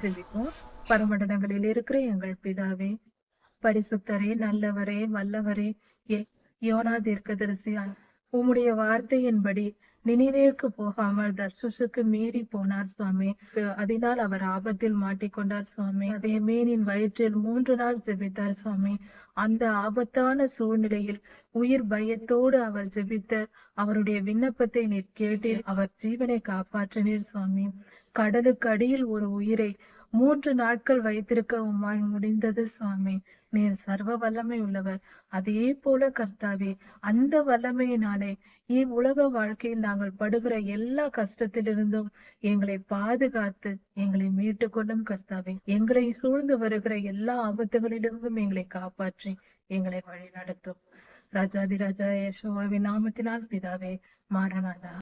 ஜெபிப்போம். பரமண்டலங்களில் இருக்கிற எங்கள் பிதாவே, பரிசுத்தரே, நல்லவரே, வல்லவரே, யோனா தீர்க்கதரிசியால் உம்முடைய வார்த்தையின்படி நினிவேக்கு போகாமல் தர்சுசுக்கு மீறி போனார் சுவாமி. அதனால் அவர் ஆபத்தில் மாட்டிக்கொண்டார் சுவாமி. அதே மீனின் வயிற்றில் 3 நாள் ஜெபித்தார் சுவாமி. அந்த ஆபத்தான சூழ்நிலையில் உயிர் பயத்தோடு அவர் ஜெபித்த அவருடைய விண்ணப்பத்தை நீர் கேட்டீர். அவர் ஜீவனை காப்பாற்றினீர் சுவாமி. கடலுக்கு அடியில் ஒரு உயிரை 3 நாட்கள் வைத்திருக்க உம்மால் முடிந்தது சுவாமி. நீர் சர்வ வல்லமை உள்ளவர். அதே போல கர்த்தாவே, அந்த வல்லமையினாலே உலக வாழ்க்கையில் நாங்கள் படுகிற எல்லா கஷ்டத்திலிருந்தும் எங்களை பாதுகாத்து எங்களை மீட்டு கொள்ளும் கர்த்தாவே. எங்களை சூழ்ந்து வருகிற எல்லா ஆபத்துகளிலிருந்தும் எங்களை காப்பாற்றி எங்களை வழி நடத்தும். ராஜாதி ராஜா யேசுவாவின் நாமத்தினால் பிதாவே. மாரநாதா.